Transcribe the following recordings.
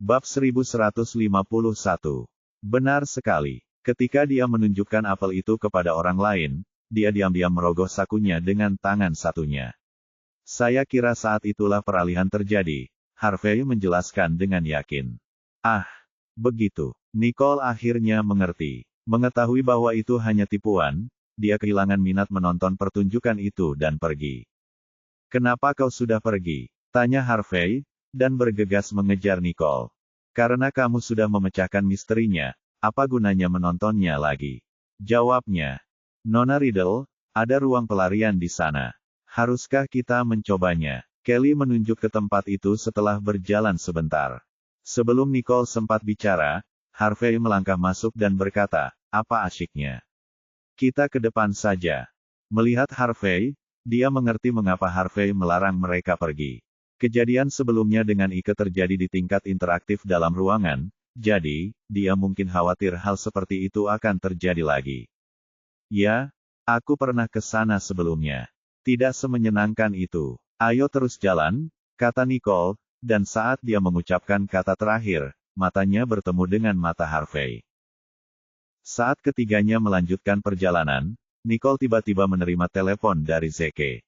Bab 1151. Benar sekali. Ketika dia menunjukkan apel itu kepada orang lain, dia diam-diam merogoh sakunya dengan tangan satunya. Saya kira saat itulah peralihan terjadi, Harvey menjelaskan dengan yakin. Ah, begitu. Nicole akhirnya mengerti. Mengetahui bahwa itu hanya tipuan, dia kehilangan minat menonton pertunjukan itu dan pergi. Kenapa kau sudah pergi? Tanya Harvey, dan bergegas mengejar Nicole. Karena kamu sudah memecahkan misterinya, apa gunanya menontonnya lagi? Jawabnya. Nona Riddle, ada ruang pelarian di sana. Haruskah kita mencobanya? Kelly menunjuk ke tempat itu setelah berjalan sebentar. Sebelum Nicole sempat bicara, Harvey melangkah masuk dan berkata, apa asyiknya? Kita ke depan saja. Melihat Harvey, dia mengerti mengapa Harvey melarang mereka pergi. Kejadian sebelumnya dengan Ike terjadi di tingkat interaktif dalam ruangan, jadi, dia mungkin khawatir hal seperti itu akan terjadi lagi. Ya, aku pernah ke sana sebelumnya. Tidak semenyenangkan itu. Ayo terus jalan, kata Nicole, dan saat dia mengucapkan kata terakhir, matanya bertemu dengan mata Harvey. Saat ketiganya melanjutkan perjalanan, Nicole tiba-tiba menerima telepon dari Zeke.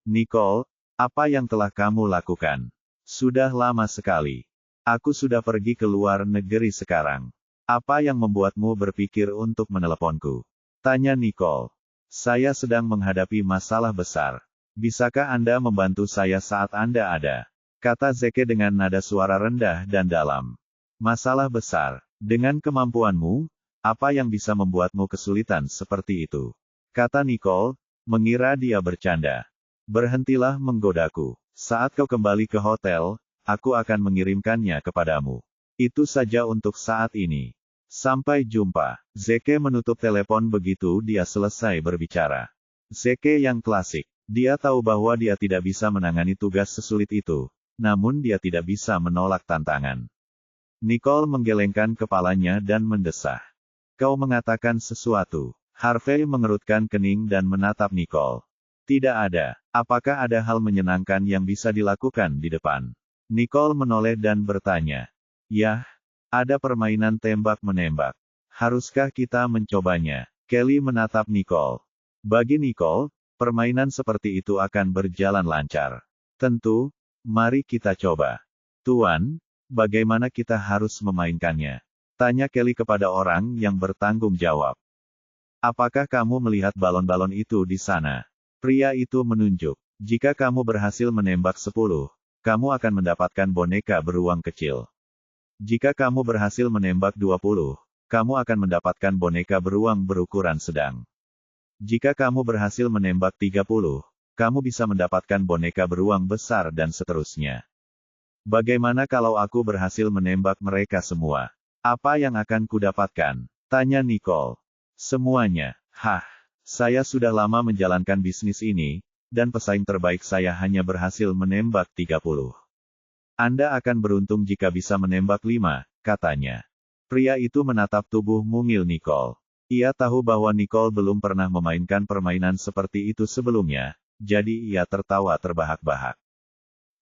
Nicole, apa yang telah kamu lakukan? Sudah lama sekali. Aku sudah pergi ke luar negeri sekarang. Apa yang membuatmu berpikir untuk meneleponku? Tanya Nicole. Saya sedang menghadapi masalah besar. Bisakah Anda membantu saya saat Anda ada? Kata Zeke dengan nada suara rendah dan dalam. Masalah besar. Dengan kemampuanmu, apa yang bisa membuatmu kesulitan seperti itu? Kata Nicole, mengira dia bercanda. Berhentilah menggodaku. Saat kau kembali ke hotel, aku akan mengirimkannya kepadamu. Itu saja untuk saat ini. Sampai jumpa. Zeke menutup telepon begitu dia selesai berbicara. Zeke yang klasik. Dia tahu bahwa dia tidak bisa menangani tugas sesulit itu. Namun dia tidak bisa menolak tantangan. Nicole menggelengkan kepalanya dan mendesah. Kau mengatakan sesuatu. Harvey mengerutkan kening dan menatap Nicole. Tidak ada. Apakah ada hal menyenangkan yang bisa dilakukan di depan? Nicole menoleh dan bertanya. Yah, ada permainan tembak-menembak. Haruskah kita mencobanya? Kelly menatap Nicole. Bagi Nicole, permainan seperti itu akan berjalan lancar. Tentu, mari kita coba. Tuan, bagaimana kita harus memainkannya? Tanya Kelly kepada orang yang bertanggung jawab. Apakah kamu melihat balon-balon itu di sana? Pria itu menunjuk. Jika kamu berhasil menembak 10, kamu akan mendapatkan boneka beruang kecil. Jika kamu berhasil menembak 20, kamu akan mendapatkan boneka beruang berukuran sedang. Jika kamu berhasil menembak 30, kamu bisa mendapatkan boneka beruang besar dan seterusnya. Bagaimana kalau aku berhasil menembak mereka semua? Apa yang akan kudapatkan? Tanya Nicole. Semuanya. Hah. Saya sudah lama menjalankan bisnis ini, dan pesaing terbaik saya hanya berhasil menembak 30. Anda akan beruntung jika bisa menembak 5, katanya. Pria itu menatap tubuh mungil Nicole. Ia tahu bahwa Nicole belum pernah memainkan permainan seperti itu sebelumnya, jadi ia tertawa terbahak-bahak.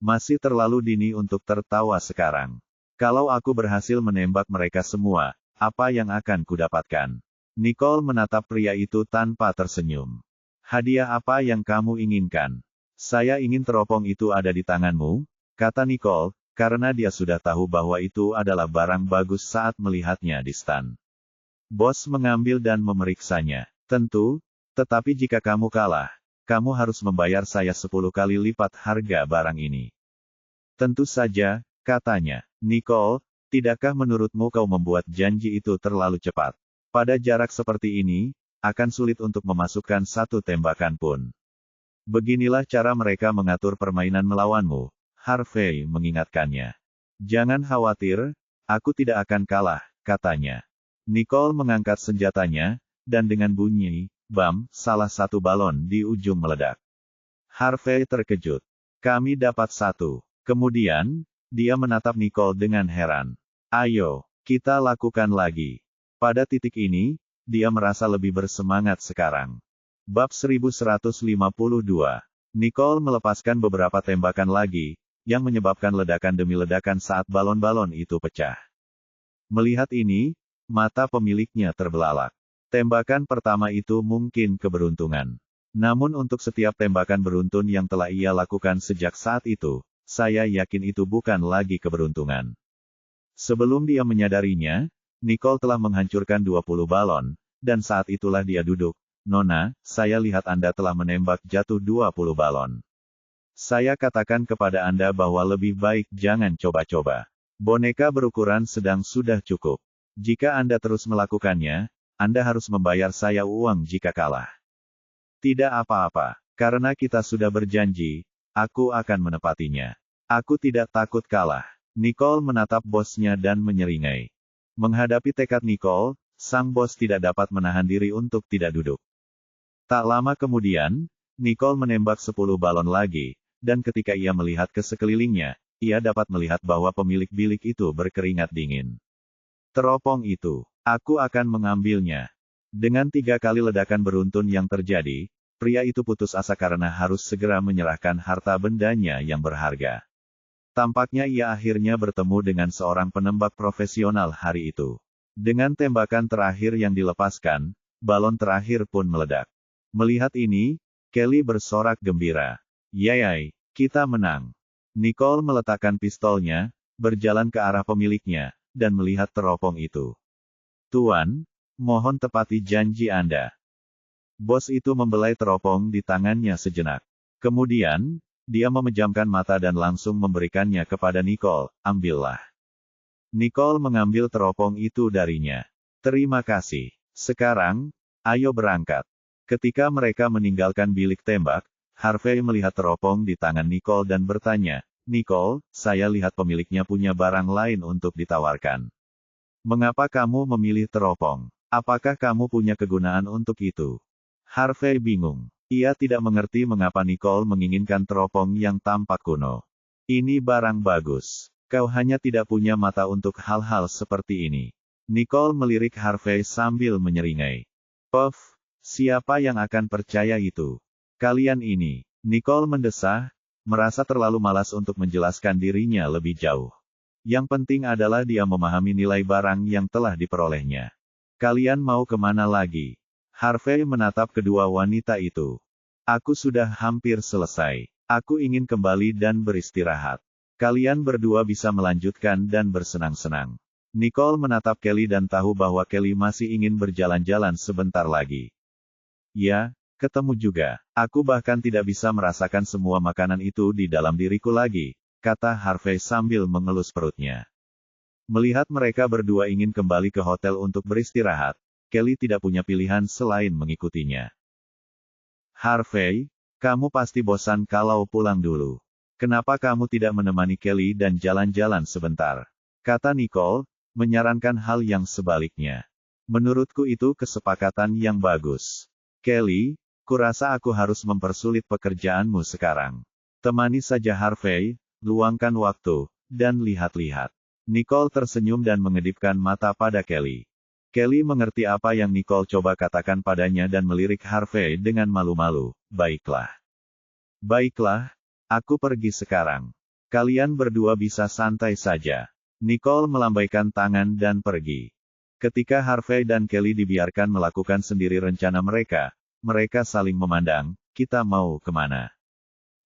Masih terlalu dini untuk tertawa sekarang. Kalau aku berhasil menembak mereka semua, apa yang akan kudapatkan? Nicole menatap pria itu tanpa tersenyum. Hadiah apa yang kamu inginkan? Saya ingin teropong itu ada di tanganmu, kata Nicole, karena dia sudah tahu bahwa itu adalah barang bagus saat melihatnya di stan. Bos mengambil dan memeriksanya. Tentu, tetapi jika kamu kalah, kamu harus membayar saya 10 kali lipat harga barang ini. Tentu saja, katanya. Nicole, tidakkah menurutmu kau membuat janji itu terlalu cepat? Pada jarak seperti ini, akan sulit untuk memasukkan satu tembakan pun. Beginilah cara mereka mengatur permainan melawanmu, Harvey mengingatkannya. Jangan khawatir, aku tidak akan kalah, katanya. Nicole mengangkat senjatanya, dan dengan bunyi, bam, salah satu balon di ujung meledak. Harvey terkejut. Kami dapat 1. Kemudian, dia menatap Nicole dengan heran. Ayo, kita lakukan lagi. Pada titik ini, dia merasa lebih bersemangat sekarang. Bab 1152. Nicole melepaskan beberapa tembakan lagi, yang menyebabkan ledakan demi ledakan saat balon-balon itu pecah. Melihat ini, mata pemiliknya terbelalak. Tembakan pertama itu mungkin keberuntungan. Namun untuk setiap tembakan beruntun yang telah ia lakukan sejak saat itu, saya yakin itu bukan lagi keberuntungan. Sebelum dia menyadarinya, Nicole telah menghancurkan 20 balon, dan saat itulah dia duduk. Nona, saya lihat Anda telah menembak jatuh 20 balon. Saya katakan kepada Anda bahwa lebih baik jangan coba-coba. Boneka berukuran sedang sudah cukup. Jika Anda terus melakukannya, Anda harus membayar saya uang jika kalah. Tidak apa-apa, karena kita sudah berjanji, aku akan menepatinya. Aku tidak takut kalah. Nicole menatap bosnya dan menyeringai. Menghadapi tekad Nicole, sang bos tidak dapat menahan diri untuk tidak duduk. Tak lama kemudian, Nicole menembak 10 balon lagi, dan ketika ia melihat ke sekelilingnya, ia dapat melihat bahwa pemilik bilik itu berkeringat dingin. Teropong itu, aku akan mengambilnya. Dengan 3 kali ledakan beruntun yang terjadi, pria itu putus asa karena harus segera menyerahkan harta bendanya yang berharga. Tampaknya ia akhirnya bertemu dengan seorang penembak profesional hari itu. Dengan tembakan terakhir yang dilepaskan, balon terakhir pun meledak. Melihat ini, Kelly bersorak gembira. Yay, kita menang. Nicole meletakkan pistolnya, berjalan ke arah pemiliknya, dan melihat teropong itu. Tuan, mohon tepati janji Anda. Bos itu membelai teropong di tangannya sejenak. Kemudian, dia memejamkan mata dan langsung memberikannya kepada Nicole, ambillah. Nicole mengambil teropong itu darinya. Terima kasih. Sekarang, ayo berangkat. Ketika mereka meninggalkan bilik tembak, Harvey melihat teropong di tangan Nicole dan bertanya, Nicole, saya lihat pemiliknya punya barang lain untuk ditawarkan. Mengapa kamu memilih teropong? Apakah kamu punya kegunaan untuk itu? Harvey bingung. Ia tidak mengerti mengapa Nicole menginginkan teropong yang tampak kuno. Ini barang bagus. Kau hanya tidak punya mata untuk hal-hal seperti ini. Nicole melirik Harvey sambil menyeringai. Puff, siapa yang akan percaya itu? Kalian ini. Nicole mendesah, merasa terlalu malas untuk menjelaskan dirinya lebih jauh. Yang penting adalah dia memahami nilai barang yang telah diperolehnya. Kalian mau kemana lagi? Harvey menatap kedua wanita itu. Aku sudah hampir selesai. Aku ingin kembali dan beristirahat. Kalian berdua bisa melanjutkan dan bersenang-senang. Nicole menatap Kelly dan tahu bahwa Kelly masih ingin berjalan-jalan sebentar lagi. Ya, ketemu juga. Aku bahkan tidak bisa merasakan semua makanan itu di dalam diriku lagi, kata Harvey sambil mengelus perutnya. Melihat mereka berdua ingin kembali ke hotel untuk beristirahat, Kelly tidak punya pilihan selain mengikutinya. Harvey, kamu pasti bosan kalau pulang dulu. Kenapa kamu tidak menemani Kelly dan jalan-jalan sebentar? Kata Nicole, menyarankan hal yang sebaliknya. Menurutku itu kesepakatan yang bagus. Kelly, kurasa aku harus mempersulit pekerjaanmu sekarang. Temani saja Harvey, luangkan waktu, dan lihat-lihat. Nicole tersenyum dan mengedipkan mata pada Kelly. Kelly mengerti apa yang Nicole coba katakan padanya dan melirik Harvey dengan malu-malu. Baiklah. Baiklah, aku pergi sekarang. Kalian berdua bisa santai saja. Nicole melambaikan tangan dan pergi. Ketika Harvey dan Kelly dibiarkan melakukan sendiri rencana mereka, mereka saling memandang, kita mau kemana?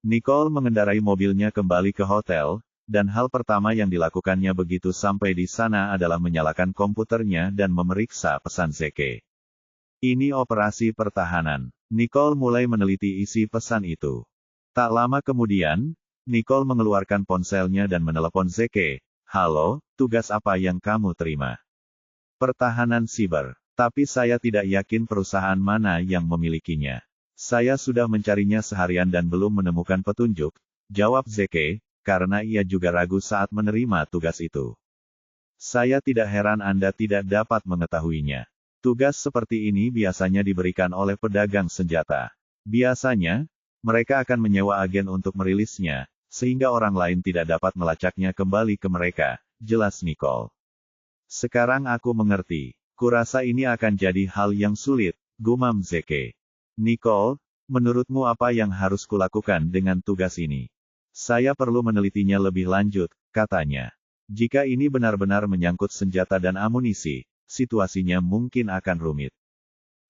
Nicole mengendarai mobilnya kembali ke hotel, dan hal pertama yang dilakukannya begitu sampai di sana adalah menyalakan komputernya dan memeriksa pesan Zeke. Ini operasi pertahanan. Nicole mulai meneliti isi pesan itu. Tak lama kemudian, Nicole mengeluarkan ponselnya dan menelepon Zeke. Halo, tugas apa yang kamu terima? Pertahanan siber. Tapi saya tidak yakin perusahaan mana yang memilikinya. Saya sudah mencarinya seharian dan belum menemukan petunjuk, jawab Zeke, karena ia juga ragu saat menerima tugas itu. Saya tidak heran Anda tidak dapat mengetahuinya. Tugas seperti ini biasanya diberikan oleh pedagang senjata. Biasanya, mereka akan menyewa agen untuk merilisnya, sehingga orang lain tidak dapat melacaknya kembali ke mereka, jelas Nicole. Sekarang aku mengerti. Kurasa ini akan jadi hal yang sulit, gumam Zeke. Nicole, menurutmu apa yang harus kulakukan dengan tugas ini? Saya perlu menelitinya lebih lanjut, katanya. Jika ini benar-benar menyangkut senjata dan amunisi, situasinya mungkin akan rumit.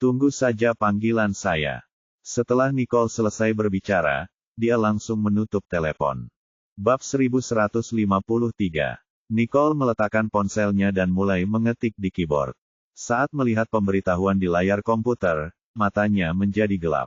Tunggu saja panggilan saya. Setelah Nicole selesai berbicara, dia langsung menutup telepon. Bab 1153. Nicole meletakkan ponselnya dan mulai mengetik di keyboard. Saat melihat pemberitahuan di layar komputer, matanya menjadi gelap.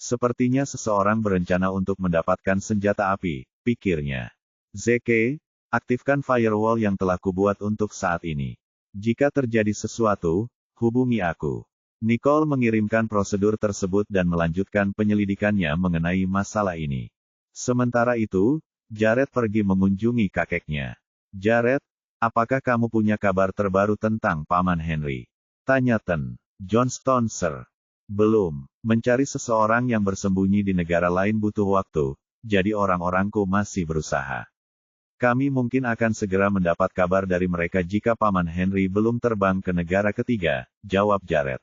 Sepertinya seseorang berencana untuk mendapatkan senjata api, pikirnya. Zeke, aktifkan firewall yang telah kubuat untuk saat ini. Jika terjadi sesuatu, hubungi aku. Nicole mengirimkan prosedur tersebut dan melanjutkan penyelidikannya mengenai masalah ini. Sementara itu, Jared pergi mengunjungi kakeknya. Jared, apakah kamu punya kabar terbaru tentang Paman Henry? Tanya Ten. Johnston, Sir. Belum. Mencari seseorang yang bersembunyi di negara lain butuh waktu, jadi orang-orangku masih berusaha. Kami mungkin akan segera mendapat kabar dari mereka jika Paman Henry belum terbang ke negara ketiga, jawab Jared.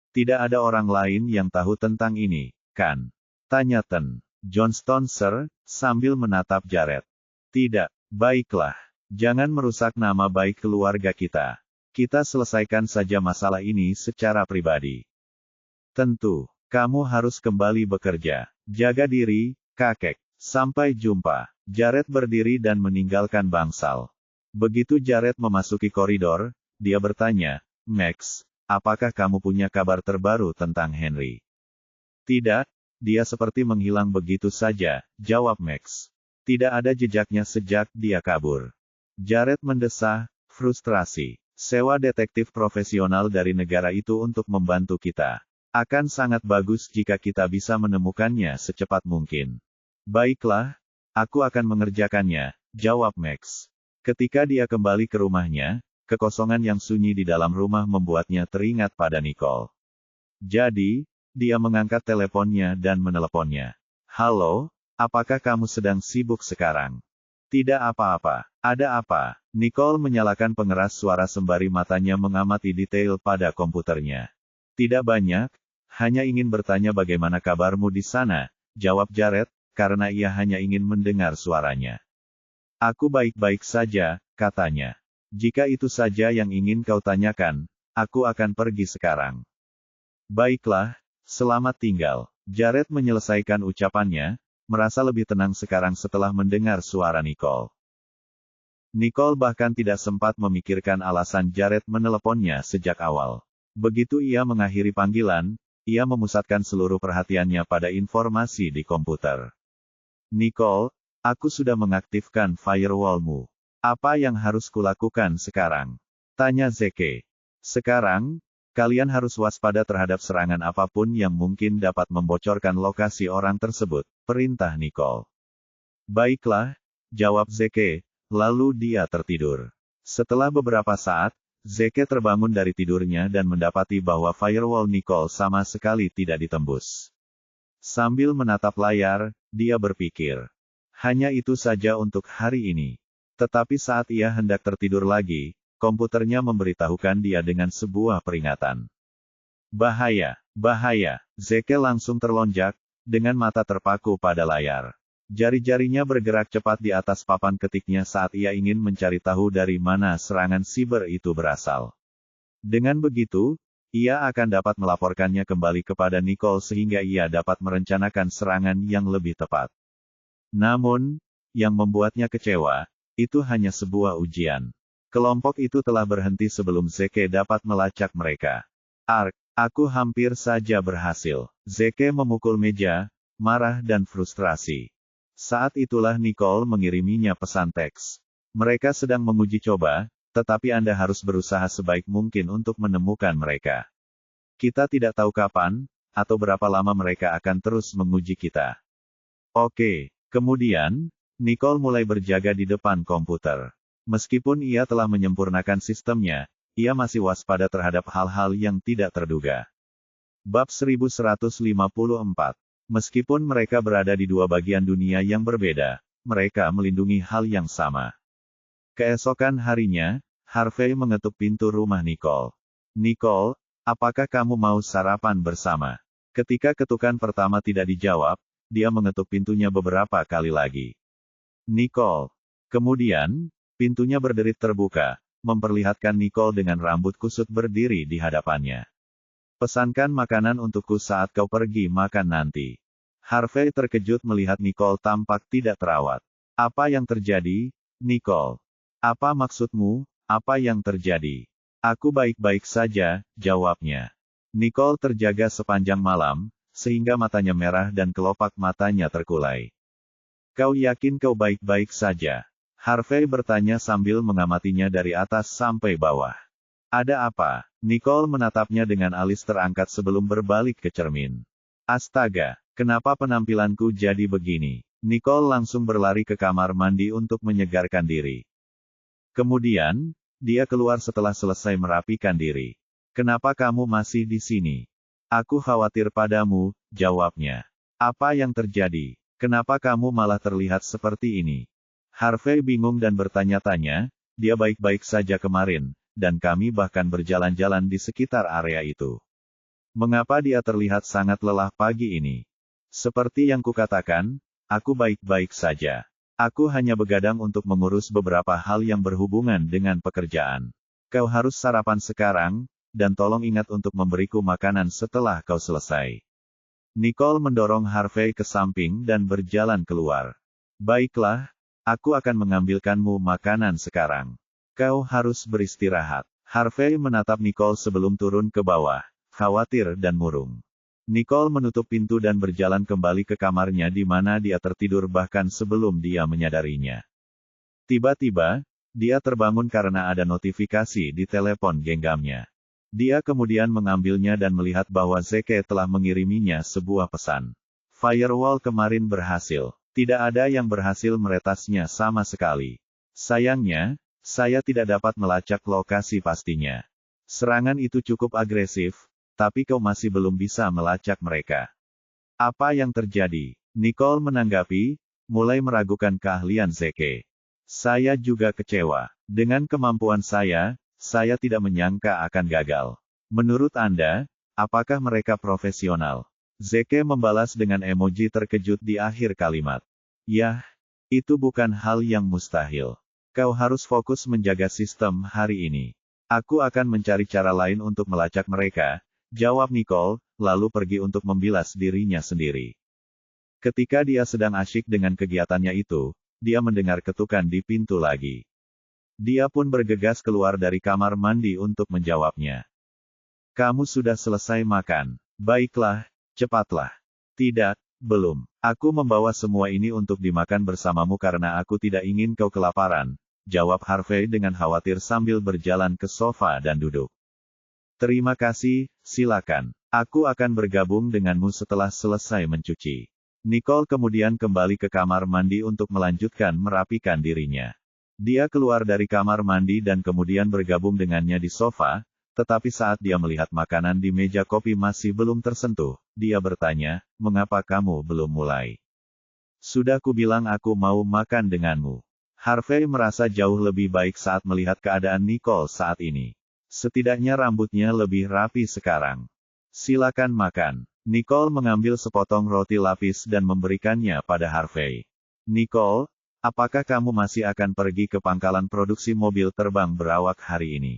Tidak ada orang lain yang tahu tentang ini, kan? Tanya Ten. Johnston, Sir, sambil menatap Jared. Tidak, baiklah. Jangan merusak nama baik keluarga kita. Kita selesaikan saja masalah ini secara pribadi. Tentu, kamu harus kembali bekerja. Jaga diri, kakek. Sampai jumpa. Jared berdiri dan meninggalkan bangsal. Begitu Jared memasuki koridor, dia bertanya, Max, apakah kamu punya kabar terbaru tentang Henry? Tidak, dia seperti menghilang begitu saja, jawab Max. Tidak ada jejaknya sejak dia kabur. Jared mendesah, frustrasi. Sewa detektif profesional dari negara itu untuk membantu kita. Akan sangat bagus jika kita bisa menemukannya secepat mungkin. Baiklah, aku akan mengerjakannya, jawab Max. Ketika dia kembali ke rumahnya, kekosongan yang sunyi di dalam rumah membuatnya teringat pada Nicole. Jadi, dia mengangkat teleponnya dan meneleponnya. Halo, apakah kamu sedang sibuk sekarang? Tidak apa-apa. Ada apa? Nicole menyalakan pengeras suara sembari matanya mengamati detail pada komputernya. Tidak banyak, hanya ingin bertanya bagaimana kabarmu di sana, jawab Jared, karena ia hanya ingin mendengar suaranya. Aku baik-baik saja, katanya. Jika itu saja yang ingin kau tanyakan, aku akan pergi sekarang. Baiklah, selamat tinggal. Jared menyelesaikan ucapannya, merasa lebih tenang sekarang setelah mendengar suara Nicole. Nicole bahkan tidak sempat memikirkan alasan Jared meneleponnya sejak awal. Begitu ia mengakhiri panggilan, ia memusatkan seluruh perhatiannya pada informasi di komputer. Nicole, aku sudah mengaktifkan firewall-mu. Apa yang harus kulakukan sekarang? Tanya Zeke. Sekarang, kalian harus waspada terhadap serangan apapun yang mungkin dapat membocorkan lokasi orang tersebut, perintah Nicole. Baiklah, jawab Zeke, lalu dia tertidur. Setelah beberapa saat, Zeke terbangun dari tidurnya dan mendapati bahwa firewall Nicole sama sekali tidak ditembus. Sambil menatap layar, dia berpikir. Hanya itu saja untuk hari ini. Tetapi saat ia hendak tertidur lagi, komputernya memberitahukan dia dengan sebuah peringatan. Bahaya, bahaya. Zeke langsung terlonjak, dengan mata terpaku pada layar. Jari-jarinya bergerak cepat di atas papan ketiknya saat ia ingin mencari tahu dari mana serangan siber itu berasal. Dengan begitu, ia akan dapat melaporkannya kembali kepada Nicole sehingga ia dapat merencanakan serangan yang lebih tepat. Namun, yang membuatnya kecewa, itu hanya sebuah ujian. Kelompok itu telah berhenti sebelum Zeke dapat melacak mereka. Aku hampir saja berhasil. Zeke memukul meja, marah dan frustrasi. Saat itulah Nicole mengiriminya pesan teks. Mereka sedang menguji coba, tetapi Anda harus berusaha sebaik mungkin untuk menemukan mereka. Kita tidak tahu kapan, atau berapa lama mereka akan terus menguji kita. Oke, kemudian, Nicole mulai berjaga di depan komputer. Meskipun ia telah menyempurnakan sistemnya, ia masih waspada terhadap hal-hal yang tidak terduga. Bab 1154. Meskipun mereka berada di dua bagian dunia yang berbeda, mereka melindungi hal yang sama. Keesokan harinya, Harvey mengetuk pintu rumah Nicole. Nicole, apakah kamu mau sarapan bersama? Ketika ketukan pertama tidak dijawab, dia mengetuk pintunya beberapa kali lagi. Nicole. Kemudian, pintunya berderit terbuka, memperlihatkan Nicole dengan rambut kusut berdiri di hadapannya. Pesankan makanan untukku saat kau pergi makan nanti. Harvey terkejut melihat Nicole tampak tidak terawat. Apa yang terjadi, Nicole? Apa maksudmu? Apa yang terjadi? Aku baik-baik saja, jawabnya. Nicole terjaga sepanjang malam, sehingga matanya merah dan kelopak matanya terkulai. Kau yakin kau baik-baik saja? Harvey bertanya sambil mengamatinya dari atas sampai bawah. Ada apa? Nicole menatapnya dengan alis terangkat sebelum berbalik ke cermin. Astaga, kenapa penampilanku jadi begini? Nicole langsung berlari ke kamar mandi untuk menyegarkan diri. Kemudian, dia keluar setelah selesai merapikan diri. Kenapa kamu masih di sini? Aku khawatir padamu, jawabnya. Apa yang terjadi? Kenapa kamu malah terlihat seperti ini? Harvey bingung dan bertanya-tanya, dia baik-baik saja kemarin, dan kami bahkan berjalan-jalan di sekitar area itu. Mengapa dia terlihat sangat lelah pagi ini? Seperti yang kukatakan, aku baik-baik saja. Aku hanya begadang untuk mengurus beberapa hal yang berhubungan dengan pekerjaan. Kau harus sarapan sekarang, dan tolong ingat untuk memberiku makanan setelah kau selesai. Nicole mendorong Harvey ke samping dan berjalan keluar. Baiklah, aku akan mengambilkanmu makanan sekarang. Kau harus beristirahat. Harvey menatap Nicole sebelum turun ke bawah, khawatir dan murung. Nicole menutup pintu dan berjalan kembali ke kamarnya di mana dia tertidur bahkan sebelum dia menyadarinya. Tiba-tiba, dia terbangun karena ada notifikasi di telepon genggamnya. Dia kemudian mengambilnya dan melihat bahwa Zeke telah mengiriminya sebuah pesan. Firewall kemarin berhasil. Tidak ada yang berhasil meretasnya sama sekali. Sayangnya, saya tidak dapat melacak lokasi pastinya. Serangan itu cukup agresif, tapi kau masih belum bisa melacak mereka. Apa yang terjadi? Nicole menanggapi, mulai meragukan keahlian Zeke. Saya juga kecewa. Dengan kemampuan saya tidak menyangka akan gagal. Menurut Anda, apakah mereka profesional? Zeke membalas dengan emoji terkejut di akhir kalimat. Yah, itu bukan hal yang mustahil. Kau harus fokus menjaga sistem hari ini. Aku akan mencari cara lain untuk melacak mereka, jawab Nicole, lalu pergi untuk membilas dirinya sendiri. Ketika dia sedang asyik dengan kegiatannya itu, dia mendengar ketukan di pintu lagi. Dia pun bergegas keluar dari kamar mandi untuk menjawabnya. Kamu sudah selesai makan? Baiklah, cepatlah. Tidak, belum. Aku membawa semua ini untuk dimakan bersamamu karena aku tidak ingin kau kelaparan, jawab Harvey dengan khawatir sambil berjalan ke sofa dan duduk. Terima kasih, silakan. Aku akan bergabung denganmu setelah selesai mencuci. Nicole kemudian kembali ke kamar mandi untuk melanjutkan merapikan dirinya. Dia keluar dari kamar mandi dan kemudian bergabung dengannya di sofa, tetapi saat dia melihat makanan di meja kopi masih belum tersentuh, dia bertanya, mengapa kamu belum mulai? Sudah kubilang aku mau makan denganmu. Harvey merasa jauh lebih baik saat melihat keadaan Nicole saat ini. Setidaknya rambutnya lebih rapi sekarang. Silakan makan. Nicole mengambil sepotong roti lapis dan memberikannya pada Harvey. Nicole, apakah kamu masih akan pergi ke pangkalan produksi mobil terbang berawak hari ini?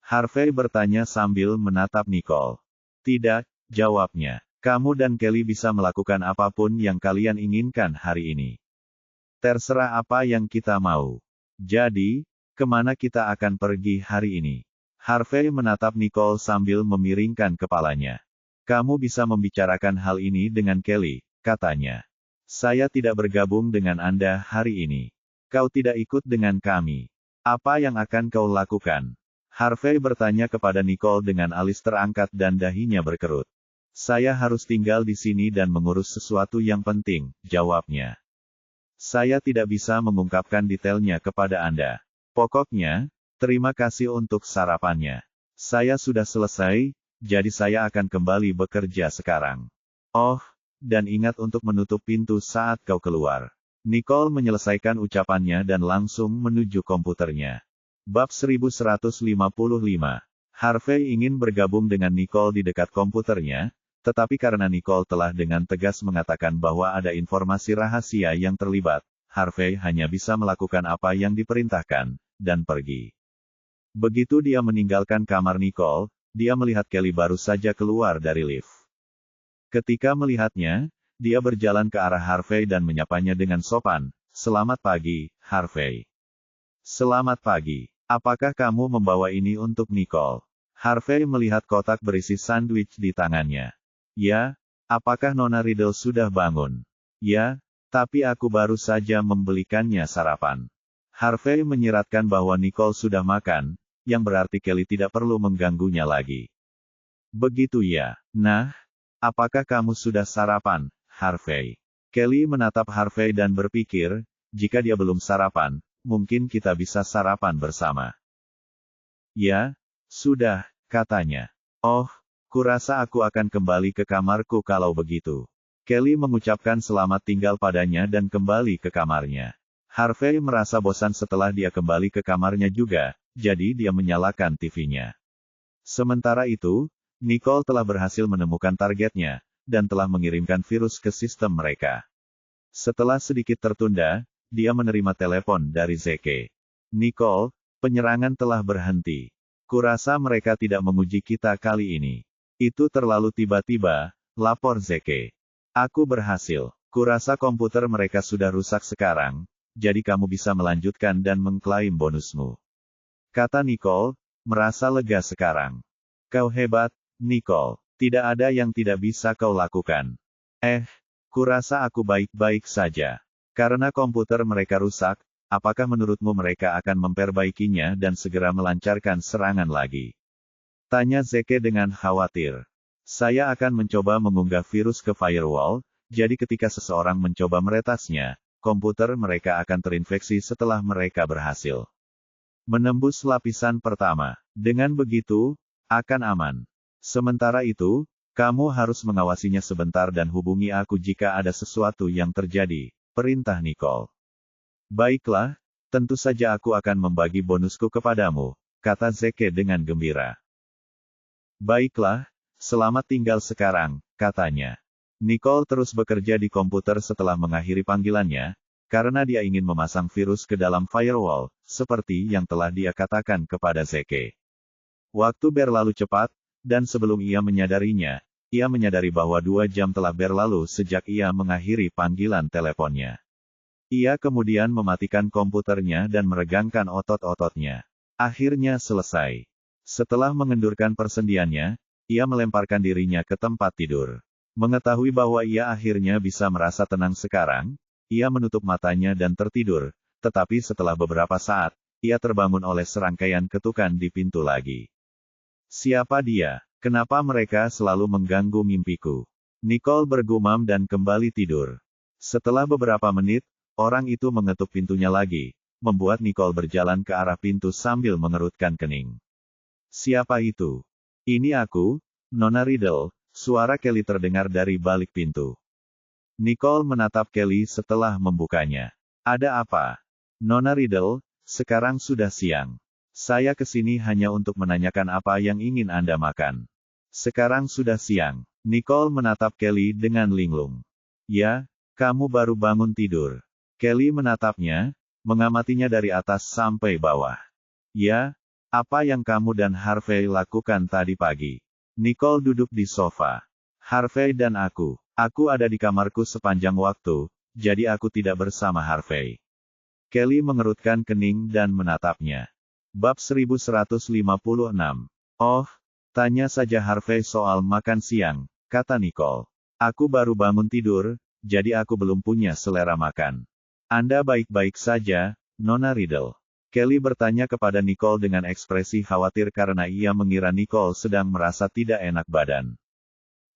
Harvey bertanya sambil menatap Nicole. Tidak, jawabnya. Kamu dan Kelly bisa melakukan apapun yang kalian inginkan hari ini. Terserah apa yang kita mau. Jadi, kemana kita akan pergi hari ini? Harvey menatap Nicole sambil memiringkan kepalanya. Kamu bisa membicarakan hal ini dengan Kelly, katanya. Saya tidak bergabung dengan Anda hari ini. Kau tidak ikut dengan kami. Apa yang akan kau lakukan? Harvey bertanya kepada Nicole dengan alis terangkat dan dahinya berkerut. Saya harus tinggal di sini dan mengurus sesuatu yang penting, jawabnya. Saya tidak bisa mengungkapkan detailnya kepada Anda. Pokoknya, terima kasih untuk sarapannya. Saya sudah selesai, jadi saya akan kembali bekerja sekarang. Oh, dan ingat untuk menutup pintu saat kau keluar. Nicole menyelesaikan ucapannya dan langsung menuju komputernya. Bab 1155. Harvey ingin bergabung dengan Nicole di dekat komputernya, tetapi karena Nicole telah dengan tegas mengatakan bahwa ada informasi rahasia yang terlibat, Harvey hanya bisa melakukan apa yang diperintahkan, dan pergi. Begitu dia meninggalkan kamar Nicole, dia melihat Kelly baru saja keluar dari lift. Ketika melihatnya, dia berjalan ke arah Harvey dan menyapanya dengan sopan, "Selamat pagi, Harvey." "Selamat pagi. Apakah kamu membawa ini untuk Nicole?" Harvey melihat kotak berisi sandwich di tangannya. "Ya, apakah Nona Riddle sudah bangun?" "Ya, tapi aku baru saja membelikannya sarapan." Harvey menyiratkan bahwa Nicole sudah makan, yang berarti Kelly tidak perlu mengganggunya lagi. "Begitu ya. Nah, apakah kamu sudah sarapan, Harvey?" Kelly menatap Harvey dan berpikir, jika dia belum sarapan, mungkin kita bisa sarapan bersama. "Ya, sudah," katanya. "Oh, kurasa aku akan kembali ke kamarku kalau begitu." Kelly mengucapkan selamat tinggal padanya dan kembali ke kamarnya. Harvey merasa bosan setelah dia kembali ke kamarnya juga, jadi dia menyalakan TV-nya. Sementara itu, Nicole telah berhasil menemukan targetnya, dan telah mengirimkan virus ke sistem mereka. Setelah sedikit tertunda, dia menerima telepon dari Zeke. "Nicole, penyerangan telah berhenti. Kurasa mereka tidak menguji kita kali ini." "Itu terlalu tiba-tiba," lapor Zeke. "Aku berhasil. Kurasa komputer mereka sudah rusak sekarang, jadi kamu bisa melanjutkan dan mengklaim bonusmu," kata Nicole, merasa lega sekarang. "Kau hebat, Nicole. Tidak ada yang tidak bisa kau lakukan." Kurasa aku baik-baik saja. Karena komputer mereka rusak, apakah menurutmu mereka akan memperbaikinya dan segera melancarkan serangan lagi?" tanya Zeke dengan khawatir. "Saya akan mencoba mengunggah virus ke firewall, jadi ketika seseorang mencoba meretasnya, komputer mereka akan terinfeksi setelah mereka berhasil menembus lapisan pertama. Dengan begitu, akan aman. Sementara itu, kamu harus mengawasinya sebentar dan hubungi aku jika ada sesuatu yang terjadi," perintah Nicole. "Baiklah, tentu saja aku akan membagi bonusku kepadamu," kata Zeke dengan gembira. "Baiklah, selamat tinggal sekarang," katanya. Nicole terus bekerja di komputer setelah mengakhiri panggilannya, karena dia ingin memasang virus ke dalam firewall, seperti yang telah dia katakan kepada Zeke. Waktu berlalu cepat, dan sebelum ia menyadarinya, ia menyadari bahwa 2 jam telah berlalu sejak ia mengakhiri panggilan teleponnya. Ia kemudian mematikan komputernya dan meregangkan otot-ototnya. Akhirnya selesai. Setelah mengendurkan persendiannya, ia melemparkan dirinya ke tempat tidur. Mengetahui bahwa ia akhirnya bisa merasa tenang sekarang, ia menutup matanya dan tertidur, tetapi setelah beberapa saat, ia terbangun oleh serangkaian ketukan di pintu lagi. "Siapa dia? Kenapa mereka selalu mengganggu mimpiku?" Nicole bergumam dan kembali tidur. Setelah beberapa menit, orang itu mengetuk pintunya lagi, membuat Nicole berjalan ke arah pintu sambil mengerutkan kening. "Siapa itu?" "Ini aku, Nona Riddle," suara Kelly terdengar dari balik pintu. Nicole menatap Kelly setelah membukanya. "Ada apa?" "Nona Riddle, sekarang sudah siang. Saya kesini hanya untuk menanyakan apa yang ingin Anda makan." "Sekarang sudah siang." Nicole menatap Kelly dengan linglung. "Ya, kamu baru bangun tidur." Kelly menatapnya, mengamatinya dari atas sampai bawah. "Ya, apa yang kamu dan Harvey lakukan tadi pagi?" Nicole duduk di sofa. "Harvey dan aku ada di kamarku sepanjang waktu, jadi aku tidak bersama Harvey." Kelly mengerutkan kening dan menatapnya. Bab 1156. "Oh, tanya saja Harvey soal makan siang," kata Nicole. "Aku baru bangun tidur, jadi aku belum punya selera makan." "Anda baik-baik saja, Nona Riddle?" Kelly bertanya kepada Nicole dengan ekspresi khawatir karena ia mengira Nicole sedang merasa tidak enak badan.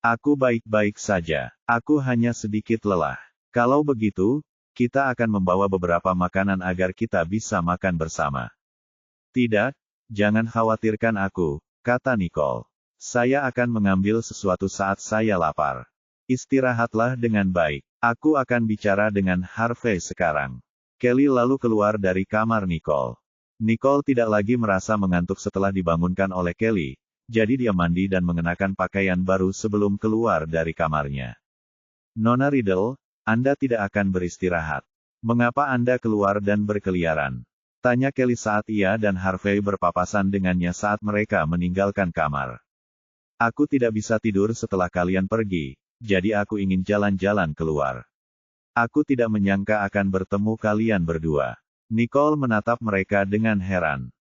"Aku baik-baik saja. Aku hanya sedikit lelah." "Kalau begitu, kita akan membawa beberapa makanan agar kita bisa makan bersama." "Tidak, jangan khawatirkan aku," kata Nicole. "Saya akan mengambil sesuatu saat saya lapar. Istirahatlah dengan baik. Aku akan bicara dengan Harvey sekarang." Kelly lalu keluar dari kamar Nicole. Nicole tidak lagi merasa mengantuk setelah dibangunkan oleh Kelly, jadi dia mandi dan mengenakan pakaian baru sebelum keluar dari kamarnya. "Nona Riddle, Anda tidak akan beristirahat." Mengapa Anda keluar dan berkeliaran? Tanya Kelly saat ia dan Harvey berpapasan dengannya saat mereka meninggalkan kamar. Aku tidak bisa tidur setelah kalian pergi, jadi aku ingin jalan-jalan keluar. Aku tidak menyangka akan bertemu kalian berdua. Nicole menatap mereka dengan heran.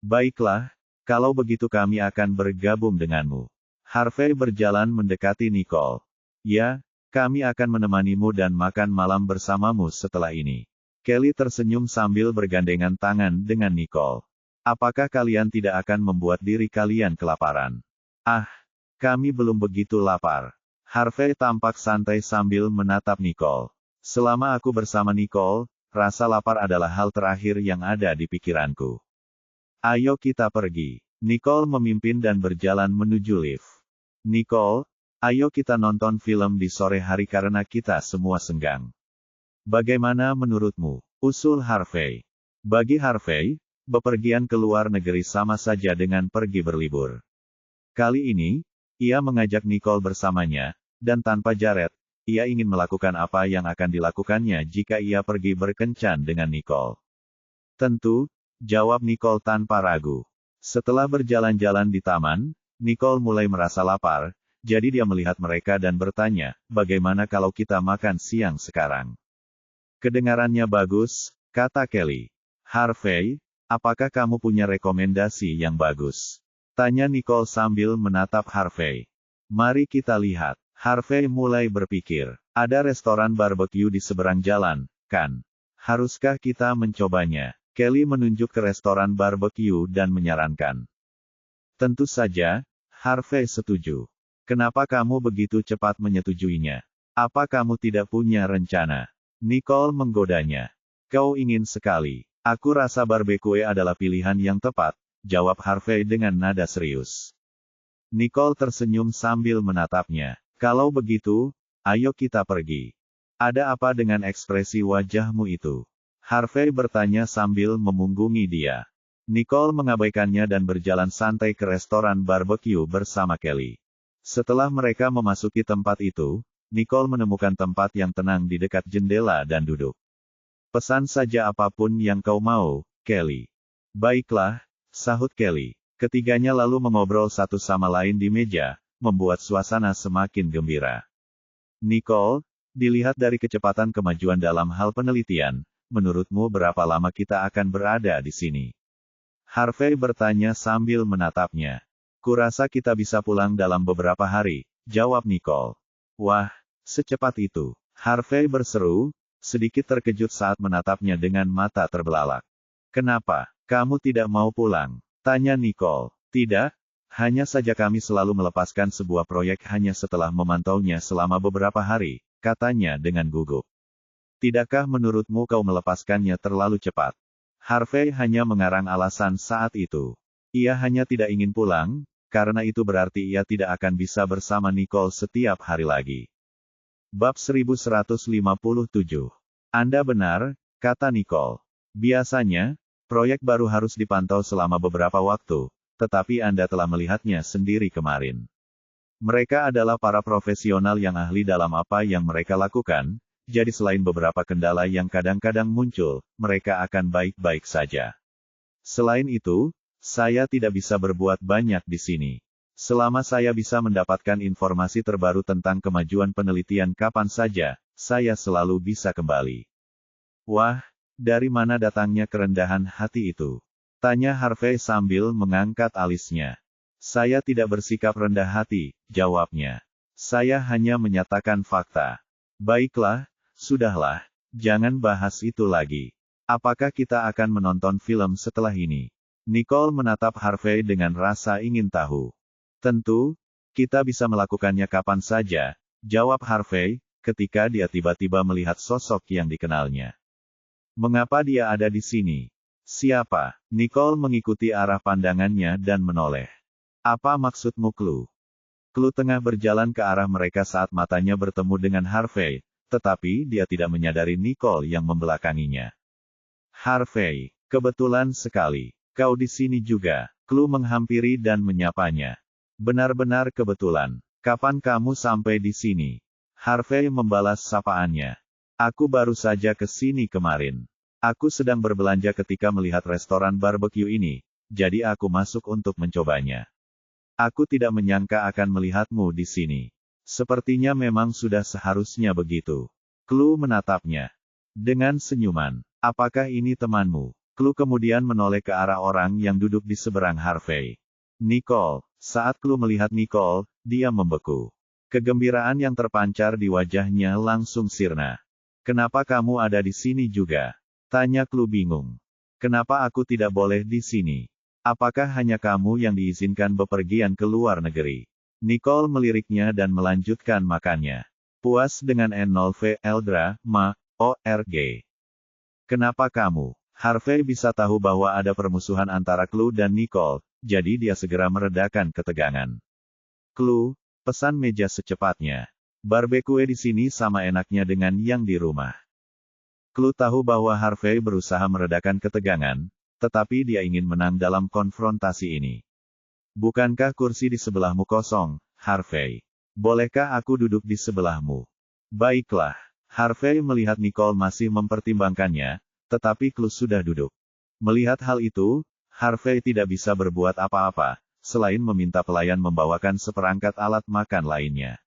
Baiklah, kalau begitu kami akan bergabung denganmu. Harvey berjalan mendekati Nicole. Ya, kami akan menemanimu dan makan malam bersamamu setelah ini. Kelly tersenyum sambil bergandengan tangan dengan Nicole. Apakah kalian tidak akan membuat diri kalian kelaparan? Ah, kami belum begitu lapar. Harvey tampak santai sambil menatap Nicole. Selama aku bersama Nicole, rasa lapar adalah hal terakhir yang ada di pikiranku. Ayo kita pergi. Nicole memimpin dan berjalan menuju lift. Nicole, ayo kita nonton film di sore hari karena kita semua senggang. Bagaimana menurutmu? Usul Harvey. Bagi Harvey, bepergian ke luar negeri sama saja dengan pergi berlibur. Kali ini, ia mengajak Nicole bersamanya, dan tanpa Jared, ia ingin melakukan apa yang akan dilakukannya jika ia pergi berkencan dengan Nicole. Tentu, jawab Nicole tanpa ragu. Setelah berjalan-jalan di taman, Nicole mulai merasa lapar, jadi dia melihat mereka dan bertanya, bagaimana kalau kita makan siang sekarang? Kedengarannya bagus, kata Kelly. Harvey, apakah kamu punya rekomendasi yang bagus? Tanya Nicole sambil menatap Harvey. Mari kita lihat. Harvey mulai berpikir. Ada restoran barbecue di seberang jalan, kan? Haruskah kita mencobanya? Kelly menunjuk ke restoran barbecue dan menyarankan. Tentu saja, Harvey setuju. Kenapa kamu begitu cepat menyetujuinya? Apa kamu tidak punya rencana? Nicole menggodanya. Kau ingin sekali. Aku rasa barbecue adalah pilihan yang tepat, jawab Harvey dengan nada serius. Nicole tersenyum sambil menatapnya. Kalau begitu, ayo kita pergi. Ada apa dengan ekspresi wajahmu itu? Harvey bertanya sambil memunggungi dia. Nicole mengabaikannya dan berjalan santai ke restoran barbecue bersama Kelly. Setelah mereka memasuki tempat itu, Nicole menemukan tempat yang tenang di dekat jendela dan duduk. Pesan saja apapun yang kau mau, Kelly. Baiklah, sahut Kelly. Ketiganya lalu mengobrol satu sama lain di meja, membuat suasana semakin gembira. Nicole, dilihat dari kecepatan kemajuan dalam hal penelitian, menurutmu berapa lama kita akan berada di sini? Harvey bertanya sambil menatapnya. Kurasa kita bisa pulang dalam beberapa hari, jawab Nicole. Wah, secepat itu. Harvey berseru, sedikit terkejut saat menatapnya dengan mata terbelalak. Kenapa, kamu tidak mau pulang? Tanya Nicole. Tidak, hanya saja kami selalu melepaskan sebuah proyek hanya setelah memantaunya selama beberapa hari, katanya dengan gugup. Tidakkah menurutmu kau melepaskannya terlalu cepat? Harvey hanya mengarang alasan saat itu. Ia hanya tidak ingin pulang, karena itu berarti ia tidak akan bisa bersama Nicole setiap hari lagi. Bab 1157. Anda benar, kata Nicole. Biasanya, proyek baru harus dipantau selama beberapa waktu, tetapi Anda telah melihatnya sendiri kemarin. Mereka adalah para profesional yang ahli dalam apa yang mereka lakukan, jadi selain beberapa kendala yang kadang-kadang muncul, mereka akan baik-baik saja. Selain itu, saya tidak bisa berbuat banyak di sini. Selama saya bisa mendapatkan informasi terbaru tentang kemajuan penelitian kapan saja, saya selalu bisa kembali. Wah, dari mana datangnya kerendahan hati itu? Tanya Harvey sambil mengangkat alisnya. Saya tidak bersikap rendah hati, jawabnya. Saya hanya menyatakan fakta. Baiklah, sudahlah, jangan bahas itu lagi. Apakah kita akan menonton film setelah ini? Nicole menatap Harvey dengan rasa ingin tahu. Tentu, kita bisa melakukannya kapan saja, jawab Harvey, ketika dia tiba-tiba melihat sosok yang dikenalnya. Mengapa dia ada di sini? Siapa? Nicole mengikuti arah pandangannya dan menoleh. Apa maksudmu, Chloe? Chloe tengah berjalan ke arah mereka saat matanya bertemu dengan Harvey, tetapi dia tidak menyadari Nicole yang membelakanginya. Harvey, kebetulan sekali. Kau di sini juga. Chloe menghampiri dan menyapanya. Benar-benar kebetulan. Kapan kamu sampai di sini? Harvey membalas sapaannya. Aku baru saja ke sini kemarin. Aku sedang berbelanja ketika melihat restoran barbecue ini, jadi aku masuk untuk mencobanya. Aku tidak menyangka akan melihatmu di sini. Sepertinya memang sudah seharusnya begitu. Chloe menatapnya dengan senyuman. Apakah ini temanmu? Chloe kemudian menoleh ke arah orang yang duduk di seberang Harvey. Nicole. Saat Chloe melihat Nicole, dia membeku. Kegembiraan yang terpancar di wajahnya langsung sirna. Kenapa kamu ada di sini juga? Tanya Chloe bingung. Kenapa aku tidak boleh di sini? Apakah hanya kamu yang diizinkan bepergian ke luar negeri? Nicole meliriknya dan melanjutkan makannya. Puas dengan N0V Eldra, ORG. Kenapa kamu? Harvey bisa tahu bahwa ada permusuhan antara Chloe dan Nicole, jadi dia segera meredakan ketegangan. Chloe, pesan meja secepatnya. Barbecue di sini sama enaknya dengan yang di rumah. Chloe tahu bahwa Harvey berusaha meredakan ketegangan, tetapi dia ingin menang dalam konfrontasi ini. Bukankah kursi di sebelahmu kosong, Harvey? Bolehkah aku duduk di sebelahmu? Baiklah. Harvey melihat Nicole masih mempertimbangkannya, tetapi Chloe sudah duduk. Melihat hal itu, Harvey tidak bisa berbuat apa-apa, selain meminta pelayan membawakan seperangkat alat makan lainnya.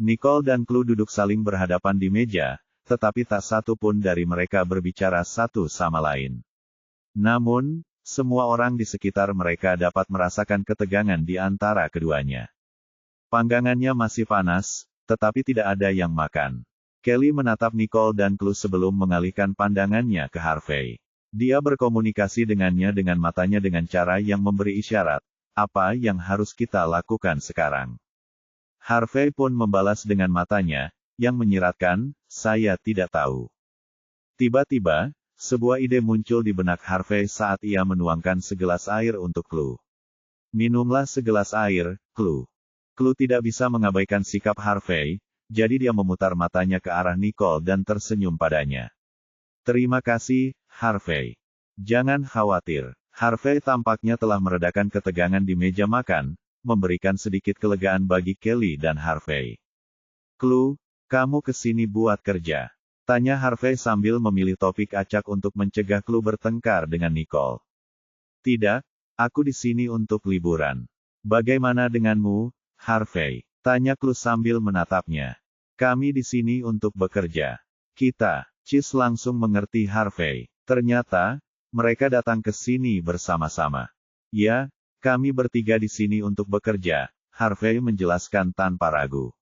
Nicole dan Chloe duduk saling berhadapan di meja, tetapi tak satu pun dari mereka berbicara satu sama lain. Namun, semua orang di sekitar mereka dapat merasakan ketegangan di antara keduanya. Panggangannya masih panas, tetapi tidak ada yang makan. Kelly menatap Nicole dan Chloe sebelum mengalihkan pandangannya ke Harvey. Dia berkomunikasi dengannya dengan matanya dengan cara yang memberi isyarat, apa yang harus kita lakukan sekarang. Harvey pun membalas dengan matanya, yang menyiratkan, saya tidak tahu. Tiba-tiba, sebuah ide muncul di benak Harvey saat ia menuangkan segelas air untuk Chloe. Minumlah segelas air, Chloe. Chloe tidak bisa mengabaikan sikap Harvey, jadi dia memutar matanya ke arah Nicole dan tersenyum padanya. Terima kasih, Harvey. Jangan khawatir. Harvey tampaknya telah meredakan ketegangan di meja makan, memberikan sedikit kelegaan bagi Kelly dan Harvey. Chloe, kamu kesini buat kerja? Tanya Harvey sambil memilih topik acak untuk mencegah Chloe bertengkar dengan Nicole. Tidak, aku di sini untuk liburan. Bagaimana denganmu, Harvey? Tanya Chloe sambil menatapnya. Kami di sini untuk bekerja. Kita, Cheese langsung mengerti Harvey. Ternyata, mereka datang ke sini bersama-sama. Ya, kami bertiga di sini untuk bekerja, Harvey menjelaskan tanpa ragu.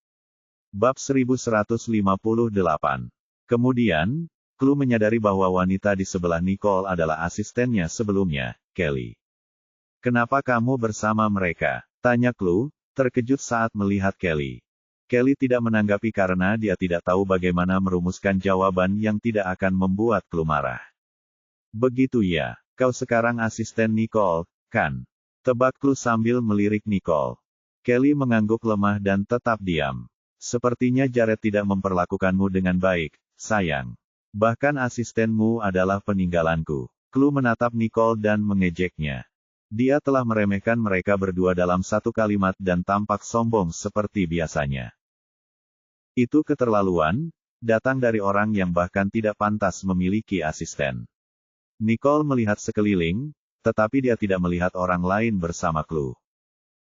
Bab 1158. Kemudian, Chloe menyadari bahwa wanita di sebelah Nicole adalah asistennya sebelumnya, Kelly. Kenapa kamu bersama mereka? Tanya Chloe, terkejut saat melihat Kelly. Kelly tidak menanggapi karena dia tidak tahu bagaimana merumuskan jawaban yang tidak akan membuat Chloe marah. Begitu ya, kau sekarang asisten Nicole, kan? Tebak Chloe sambil melirik Nicole. Kelly mengangguk lemah dan tetap diam. Sepertinya Jared tidak memperlakukanmu dengan baik, sayang. Bahkan asistenmu adalah peninggalanku. Chloe menatap Nicole dan mengejeknya. Dia telah meremehkan mereka berdua dalam satu kalimat dan tampak sombong seperti biasanya. Itu keterlaluan, datang dari orang yang bahkan tidak pantas memiliki asisten. Nicole melihat sekeliling, tetapi dia tidak melihat orang lain bersama Chloe.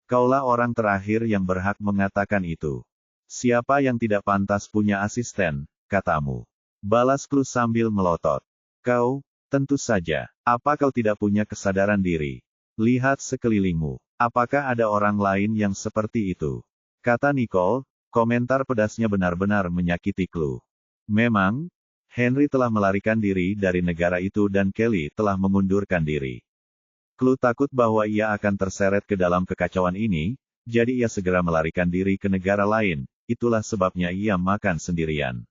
Kaulah orang terakhir yang berhak mengatakan itu. Siapa yang tidak pantas punya asisten, katamu? Balas Chloe sambil melotot. Kau, tentu saja. Apa kau tidak punya kesadaran diri? Lihat sekelilingmu. Apakah ada orang lain yang seperti itu? Kata Nicole, komentar pedasnya benar-benar menyakiti Chloe. Memang, Henry telah melarikan diri dari negara itu dan Kelly telah mengundurkan diri. Chloe takut bahwa ia akan terseret ke dalam kekacauan ini, jadi ia segera melarikan diri ke negara lain. Itulah sebabnya ia makan sendirian.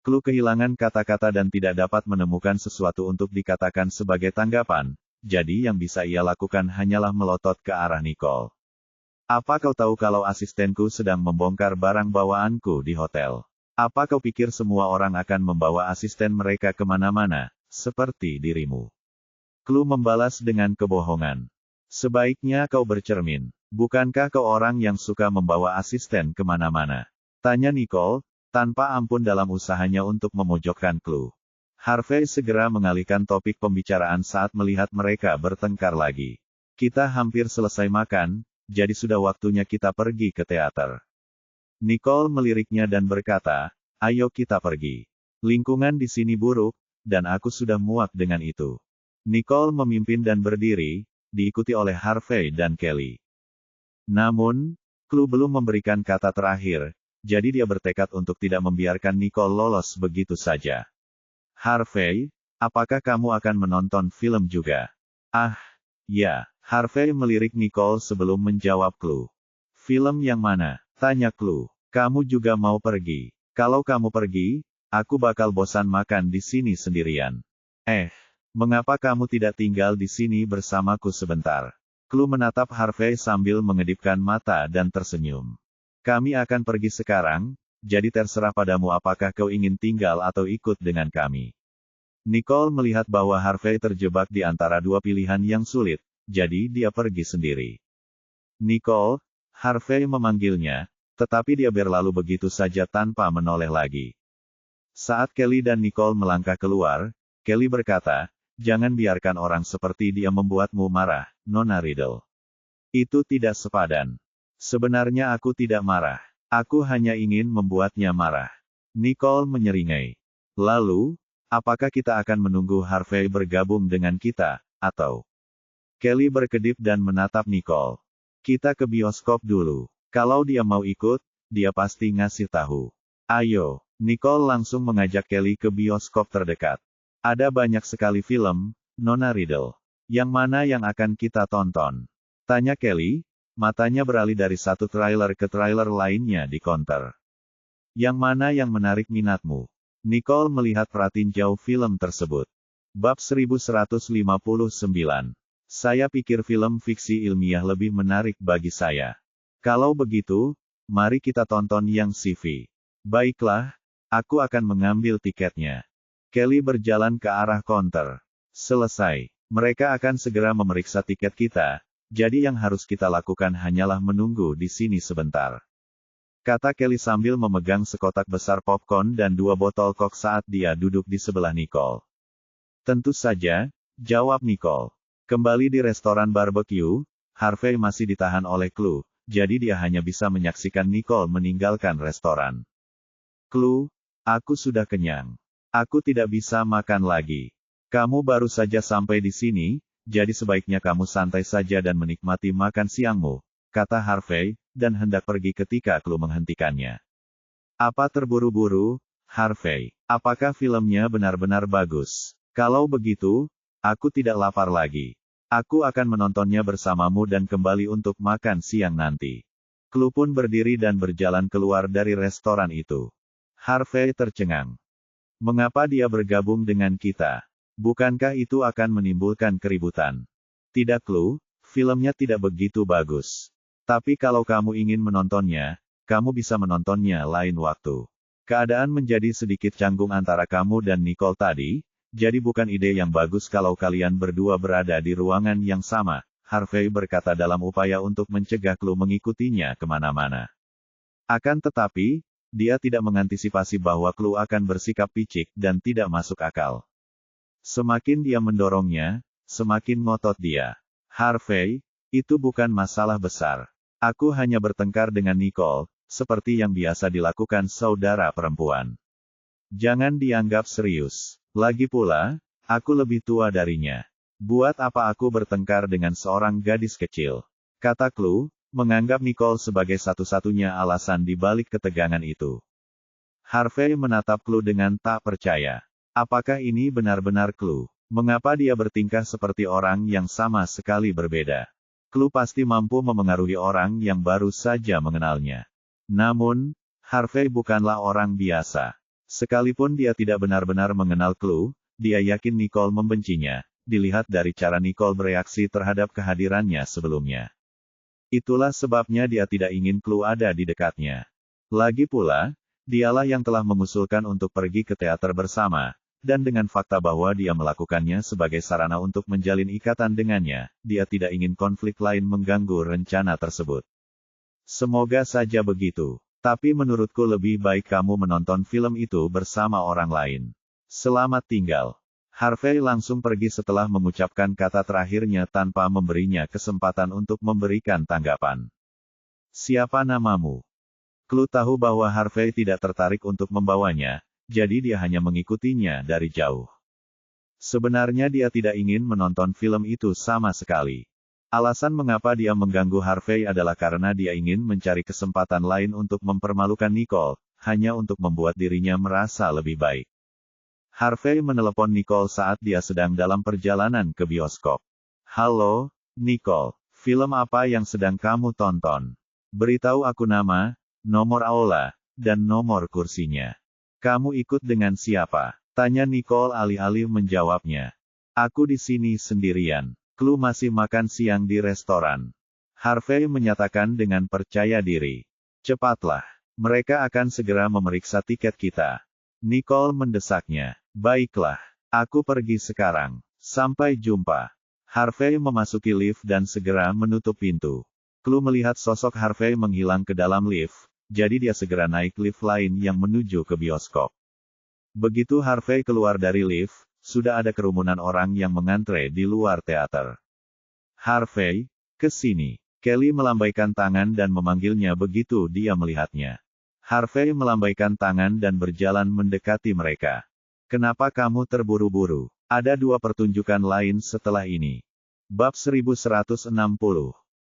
Chloe kehilangan kata-kata dan tidak dapat menemukan sesuatu untuk dikatakan sebagai tanggapan, jadi yang bisa ia lakukan hanyalah melotot ke arah Nicole. Apa kau tahu kalau asistenku sedang membongkar barang bawaanku di hotel? Apa kau pikir semua orang akan membawa asisten mereka kemana-mana, seperti dirimu? Chloe membalas dengan kebohongan. Sebaiknya kau bercermin. Bukankah kau orang yang suka membawa asisten kemana-mana? Tanya Nicole, tanpa ampun dalam usahanya untuk memojokkan Chloe. Harvey segera mengalihkan topik pembicaraan saat melihat mereka bertengkar lagi. Kita hampir selesai makan, jadi sudah waktunya kita pergi ke teater. Nicole meliriknya dan berkata, ayo kita pergi. Lingkungan di sini buruk, dan aku sudah muak dengan itu. Nicole memimpin dan berdiri, diikuti oleh Harvey dan Kelly. Namun, Chloe belum memberikan kata terakhir, jadi dia bertekad untuk tidak membiarkan Nicole lolos begitu saja. Harvey, apakah kamu akan menonton film juga? Ah, ya. Harvey melirik Nicole sebelum menjawab Chloe. Film yang mana? Tanya Chloe. Kamu juga mau pergi? Kalau kamu pergi, aku bakal bosan makan di sini sendirian. Mengapa kamu tidak tinggal di sini bersamaku sebentar? Chloe menatap Harvey sambil mengedipkan mata dan tersenyum. Kami akan pergi sekarang, jadi terserah padamu apakah kau ingin tinggal atau ikut dengan kami. Nicole melihat bahwa Harvey terjebak di antara dua pilihan yang sulit, jadi dia pergi sendiri. Nicole, Harvey memanggilnya, tetapi dia berlalu begitu saja tanpa menoleh lagi. Saat Kelly dan Nicole melangkah keluar, Kelly berkata, jangan biarkan orang seperti dia membuatmu marah, Nona Riddle. Itu tidak sepadan. Sebenarnya aku tidak marah. Aku hanya ingin membuatnya marah. Nicole menyeringai. Lalu, apakah kita akan menunggu Harvey bergabung dengan kita, atau? Kelly berkedip dan menatap Nicole. Kita ke bioskop dulu. Kalau dia mau ikut, dia pasti ngasih tahu. Ayo, Nicole langsung mengajak Kelly ke bioskop terdekat. Ada banyak sekali film, Nona Riddle. Yang mana yang akan kita tonton? Tanya Kelly, matanya beralih dari satu trailer ke trailer lainnya di konter. Yang mana yang menarik minatmu? Nicole melihat pratinjau film tersebut. Bab 1159. Saya pikir film fiksi ilmiah lebih menarik bagi saya. Kalau begitu, mari kita tonton yang sci-fi. Baiklah, aku akan mengambil tiketnya. Kelly berjalan ke arah konter. Selesai. Mereka akan segera memeriksa tiket kita, jadi yang harus kita lakukan hanyalah menunggu di sini sebentar. Kata Kelly sambil memegang sekotak besar popcorn dan 2 botol kok saat dia duduk di sebelah Nicole. Tentu saja, jawab Nicole. Kembali di restoran barbecue, Harvey masih ditahan oleh Chloe, jadi dia hanya bisa menyaksikan Nicole meninggalkan restoran. Chloe, aku sudah kenyang. Aku tidak bisa makan lagi. Kamu baru saja sampai di sini, jadi sebaiknya kamu santai saja dan menikmati makan siangmu, kata Harvey, dan hendak pergi ketika Chloe menghentikannya. Apa terburu-buru, Harvey? Apakah filmnya benar-benar bagus? Kalau begitu, aku tidak lapar lagi. Aku akan menontonnya bersamamu dan kembali untuk makan siang nanti. Chloe pun berdiri dan berjalan keluar dari restoran itu. Harvey tercengang. Mengapa dia bergabung dengan kita? Bukankah itu akan menimbulkan keributan? Tidak Chloe, filmnya tidak begitu bagus. Tapi kalau kamu ingin menontonnya, kamu bisa menontonnya lain waktu. Keadaan menjadi sedikit canggung antara kamu dan Nicole tadi, jadi bukan ide yang bagus kalau kalian berdua berada di ruangan yang sama, Harvey berkata dalam upaya untuk mencegah Chloe mengikutinya kemana-mana. Akan tetapi, dia tidak mengantisipasi bahwa Chloe akan bersikap picik dan tidak masuk akal. Semakin dia mendorongnya, semakin ngotot dia. Harvey, itu bukan masalah besar. Aku hanya bertengkar dengan Nicole, seperti yang biasa dilakukan saudara perempuan. Jangan dianggap serius. Lagi pula, aku lebih tua darinya. Buat apa aku bertengkar dengan seorang gadis kecil? Kata Chloe, menganggap Nicole sebagai satu-satunya alasan di balik ketegangan itu. Harvey menatap Chloe dengan tak percaya. Apakah ini benar-benar Chloe? Mengapa dia bertingkah seperti orang yang sama sekali berbeda? Chloe pasti mampu memengaruhi orang yang baru saja mengenalnya. Namun, Harvey bukanlah orang biasa. Sekalipun dia tidak benar-benar mengenal Chloe, dia yakin Nicole membencinya, dilihat dari cara Nicole bereaksi terhadap kehadirannya sebelumnya. Itulah sebabnya dia tidak ingin Chloe ada di dekatnya. Lagi pula, dialah yang telah mengusulkan untuk pergi ke teater bersama, dan dengan fakta bahwa dia melakukannya sebagai sarana untuk menjalin ikatan dengannya, dia tidak ingin konflik lain mengganggu rencana tersebut. Semoga saja begitu. Tapi menurutku lebih baik kamu menonton film itu bersama orang lain. Selamat tinggal. Harvey langsung pergi setelah mengucapkan kata terakhirnya tanpa memberinya kesempatan untuk memberikan tanggapan. Siapa namamu? Chloe tahu bahwa Harvey tidak tertarik untuk membawanya, jadi dia hanya mengikutinya dari jauh. Sebenarnya dia tidak ingin menonton film itu sama sekali. Alasan mengapa dia mengganggu Harvey adalah karena dia ingin mencari kesempatan lain untuk mempermalukan Nicole, hanya untuk membuat dirinya merasa lebih baik. Harvey menelepon Nicole saat dia sedang dalam perjalanan ke bioskop. Halo, Nicole, film apa yang sedang kamu tonton? Beritahu aku nama, nomor aula, dan nomor kursinya. Kamu ikut dengan siapa? Tanya Nicole alih-alih menjawabnya. Aku di sini sendirian. Chloe masih makan siang di restoran. Harvey menyatakan dengan percaya diri. Cepatlah. Mereka akan segera memeriksa tiket kita. Nicole mendesaknya. Baiklah. Aku pergi sekarang. Sampai jumpa. Harvey memasuki lift dan segera menutup pintu. Chloe melihat sosok Harvey menghilang ke dalam lift, jadi dia segera naik lift lain yang menuju ke bioskop. Begitu Harvey keluar dari lift, sudah ada kerumunan orang yang mengantre di luar teater. Harvey, ke sini. Kelly melambaikan tangan dan memanggilnya begitu dia melihatnya. Harvey melambaikan tangan dan berjalan mendekati mereka. Kenapa kamu terburu-buru? Ada 2 pertunjukan lain setelah ini. Bab 1160.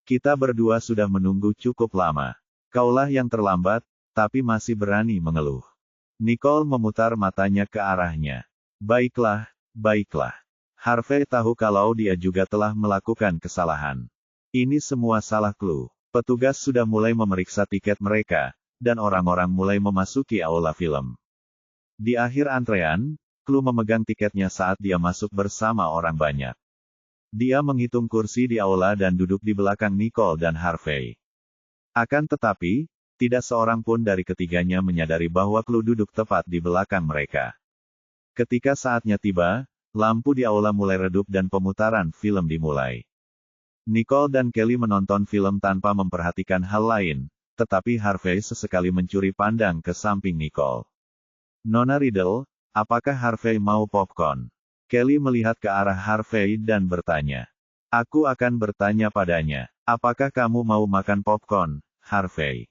Kita berdua sudah menunggu cukup lama. Kaulah yang terlambat, tapi masih berani mengeluh. Nicole memutar matanya ke arahnya. Baiklah, baiklah. Harvey tahu kalau dia juga telah melakukan kesalahan. Ini semua salah Chloe. Petugas sudah mulai memeriksa tiket mereka, dan orang-orang mulai memasuki aula film. Di akhir antrean, Chloe memegang tiketnya saat dia masuk bersama orang banyak. Dia menghitung kursi di aula dan duduk di belakang Nicole dan Harvey. Akan tetapi, tidak seorang pun dari ketiganya menyadari bahwa Chloe duduk tepat di belakang mereka. Ketika saatnya tiba, lampu di aula mulai redup dan pemutaran film dimulai. Nicole dan Kelly menonton film tanpa memperhatikan hal lain, tetapi Harvey sesekali mencuri pandang ke samping Nicole. Nona Riddle, apakah Harvey mau popcorn? Kelly melihat ke arah Harvey dan bertanya. Aku akan bertanya padanya, apakah kamu mau makan popcorn, Harvey?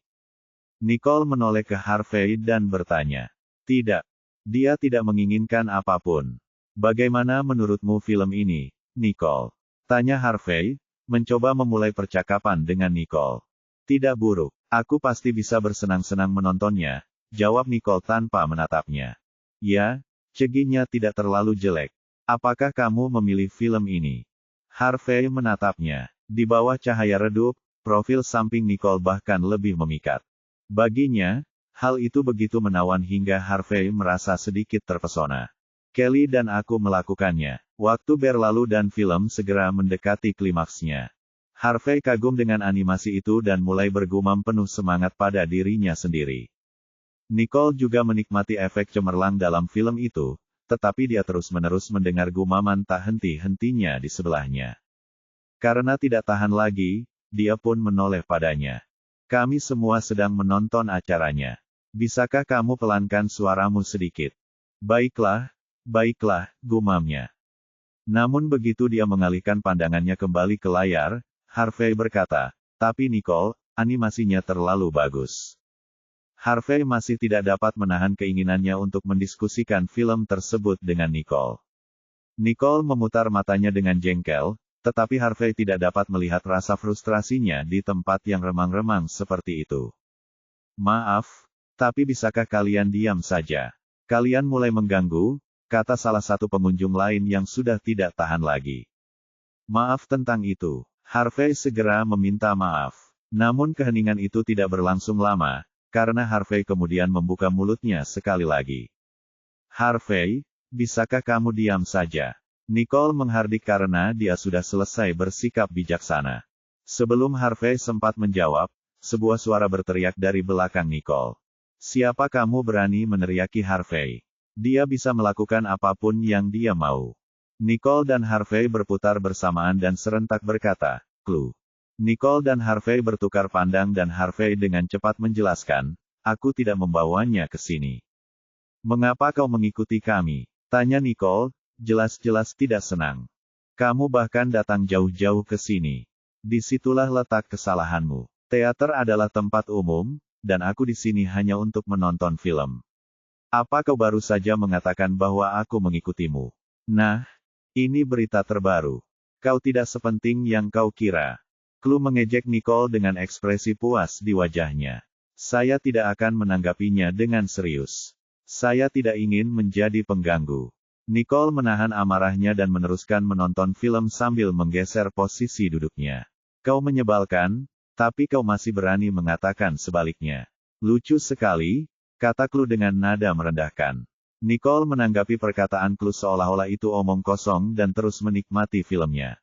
Nicole menoleh ke Harvey dan bertanya. Tidak. Dia tidak menginginkan apapun. Bagaimana menurutmu film ini, Nicole? Tanya Harvey, mencoba memulai percakapan dengan Nicole. Tidak buruk. Aku pasti bisa bersenang-senang menontonnya, jawab Nicole tanpa menatapnya. Ya, ceginya tidak terlalu jelek. Apakah kamu memilih film ini? Harvey menatapnya. Di bawah cahaya redup, profil samping Nicole bahkan lebih memikat. Baginya, hal itu begitu menawan hingga Harvey merasa sedikit terpesona. Kelly dan aku melakukannya. Waktu berlalu dan film segera mendekati klimaksnya. Harvey kagum dengan animasi itu dan mulai bergumam penuh semangat pada dirinya sendiri. Nicole juga menikmati efek cemerlang dalam film itu, tetapi dia terus-menerus mendengar gumaman tak henti-hentinya di sebelahnya. Karena tidak tahan lagi, dia pun menoleh padanya. Kami semua sedang menonton acaranya. Bisakah kamu pelankan suaramu sedikit? Baiklah, baiklah, gumamnya. Namun begitu dia mengalihkan pandangannya kembali ke layar, Harvey berkata, tapi Nicole, animasinya terlalu bagus. Harvey masih tidak dapat menahan keinginannya untuk mendiskusikan film tersebut dengan Nicole. Nicole memutar matanya dengan jengkel, tetapi Harvey tidak dapat melihat rasa frustrasinya di tempat yang remang-remang seperti itu. Maaf, tapi bisakah kalian diam saja? Kalian mulai mengganggu, kata salah satu pengunjung lain yang sudah tidak tahan lagi. Maaf tentang itu. Harvey segera meminta maaf. Namun keheningan itu tidak berlangsung lama, karena Harvey kemudian membuka mulutnya sekali lagi. Harvey, bisakah kamu diam saja? Nicole menghardik karena dia sudah selesai bersikap bijaksana. Sebelum Harvey sempat menjawab, sebuah suara berteriak dari belakang Nicole. Siapa kamu berani meneriaki Harvey? Dia bisa melakukan apapun yang dia mau. Nicole dan Harvey berputar bersamaan dan serentak berkata, Chloe. Nicole dan Harvey bertukar pandang dan Harvey dengan cepat menjelaskan, aku tidak membawanya ke sini. Mengapa kau mengikuti kami? Tanya Nicole, jelas-jelas tidak senang. Kamu bahkan datang jauh-jauh ke sini. Disitulah letak kesalahanmu. Teater adalah tempat umum, dan aku di sini hanya untuk menonton film. Apa kau baru saja mengatakan bahwa aku mengikutimu? Nah, ini berita terbaru. Kau tidak sepenting yang kau kira. Chloe mengejek Nicole dengan ekspresi puas di wajahnya. Saya tidak akan menanggapinya dengan serius. Saya tidak ingin menjadi pengganggu. Nicole menahan amarahnya dan meneruskan menonton film sambil menggeser posisi duduknya. Kau menyebalkan, tapi kau masih berani mengatakan sebaliknya. Lucu sekali, kata Chloe dengan nada merendahkan. Nicole menanggapi perkataan Chloe seolah-olah itu omong kosong dan terus menikmati filmnya.